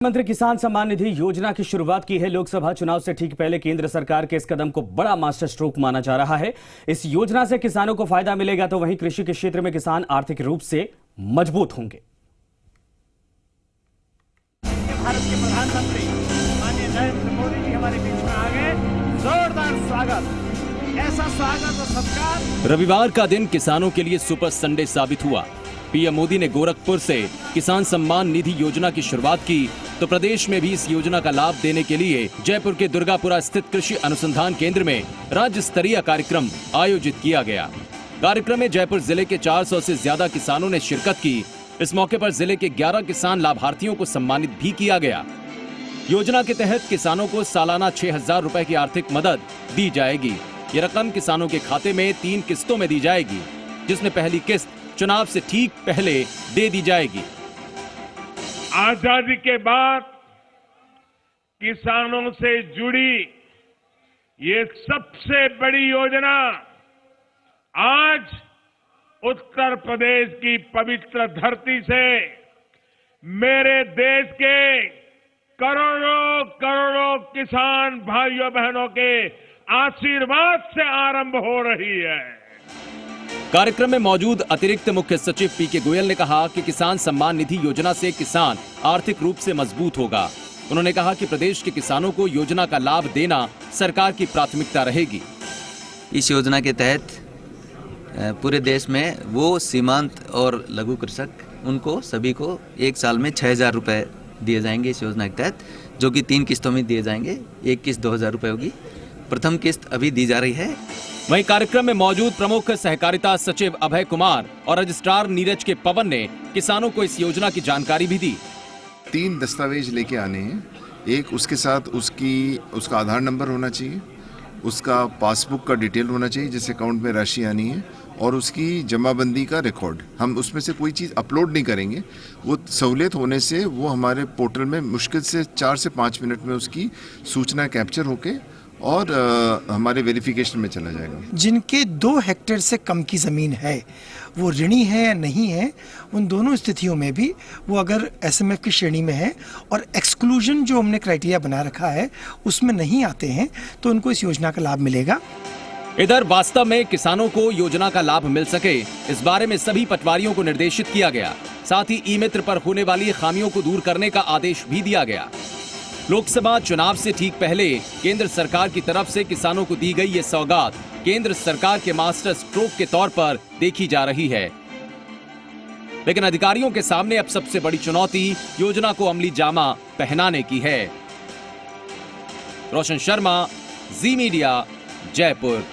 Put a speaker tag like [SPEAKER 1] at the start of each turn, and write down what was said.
[SPEAKER 1] प्रधानमंत्री किसान सम्मान निधि योजना की शुरुआत की है। लोकसभा चुनाव से ठीक पहले केंद्र सरकार के इस कदम को बड़ा मास्टर स्ट्रोक माना जा रहा है। इस योजना से किसानों को फायदा मिलेगा तो वहीं कृषि के क्षेत्र में किसान आर्थिक रूप से मजबूत होंगे।
[SPEAKER 2] भारत के प्रधानमंत्री माननीय नरेंद्र मोदी जी हमारे बीच में आ गए। जोरदार स्वागत। ऐसा स्वागत और सत्कार।
[SPEAKER 3] रविवार का दिन किसानों के लिए सुपर संडे साबित हुआ। पीएम मोदी ने गोरखपुर से किसान सम्मान निधि योजना की शुरुआत की तो प्रदेश में भी इस योजना का लाभ देने के लिए जयपुर के दुर्गापुरा स्थित कृषि अनुसंधान केंद्र में राज्य स्तरीय कार्यक्रम आयोजित किया गया। कार्यक्रम में जयपुर जिले के 400 से ज्यादा किसानों ने शिरकत की। इस मौके पर जिले के 11 किसान लाभार्थियों को सम्मानित भी किया गया। योजना के तहत किसानों को सालाना 6,000 रुपए की आर्थिक मदद दी जाएगी। ये रकम किसानों के खाते में 3 किस्तों में दी जाएगी, जिसमें पहली किस्त चुनाव से ठीक पहले दे दी जाएगी।
[SPEAKER 2] आजादी के बाद किसानों से जुड़ी ये सबसे बड़ी योजना आज उत्तर प्रदेश की पवित्र धरती से मेरे देश के करोड़ों करोड़ों किसान भाइयों बहनों के आशीर्वाद से आरंभ हो रही है।
[SPEAKER 3] कार्यक्रम में मौजूद अतिरिक्त मुख्य सचिव पीके गोयल ने कहा कि किसान सम्मान निधि योजना से किसान आर्थिक रूप से मजबूत होगा। उन्होंने कहा कि प्रदेश के किसानों को योजना का लाभ देना सरकार की प्राथमिकता रहेगी।
[SPEAKER 4] इस योजना के तहत पूरे देश में वो सीमांत और लघु कृषक उनको सभी को एक साल में 6,000 रुपए दिए जाएंगे इस योजना के तहत, जो कि 3 किस्तों में दिए जाएंगे। एक किस्त 2,000 रुपए होगी। प्रथम किस्त अभी दी जा रही है।
[SPEAKER 3] वहीं कार्यक्रम में मौजूद प्रमुख सहकारिता सचिव अभय कुमार और रजिस्ट्रार नीरज के पवन ने किसानों को इस योजना की जानकारी भी दी।
[SPEAKER 5] 3 दस्तावेज लेके आने हैं। एक, उसके साथ उसका आधार नंबर होना चाहिए, उसका पासबुक का डिटेल होना चाहिए जिस अकाउंट में राशि आनी है, और उसकी जमाबंदी का रिकॉर्ड। हम उसमें से कोई चीज़ अपलोड नहीं करेंगे। वो सहूलियत होने से वो हमारे पोर्टल में मुश्किल से 4 से 5 मिनट में उसकी सूचना कैप्चर होके और हमारे वेरिफिकेशन में चला जाएगा।
[SPEAKER 6] जिनके 2 हेक्टेयर से कम की ज़मीन है, वो ऋणी है या नहीं है, उन दोनों स्थितियों में भी वो अगर एसएमएफ की श्रेणी में है और एक्सक्लूजन जो हमने क्राइटेरिया बना रखा है उसमें नहीं आते हैं, तो उनको इस योजना का लाभ मिलेगा।
[SPEAKER 3] इधर वास्तव में किसानों को योजना का लाभ मिल सके, इस बारे में सभी पटवारियों को निर्देशित किया गया। साथ ही ई मित्र पर होने वाली खामियों को दूर करने का आदेश भी दिया गया। लोकसभा चुनाव से ठीक पहले केंद्र सरकार की तरफ से किसानों को दी गई ये सौगात केंद्र सरकार के मास्टर स्ट्रोक के तौर पर देखी जा रही है। लेकिन अधिकारियों के सामने अब सबसे बड़ी चुनौती योजना को अमली जामा पहनाने की है। रोशन शर्मा, जी मीडिया, जयपुर।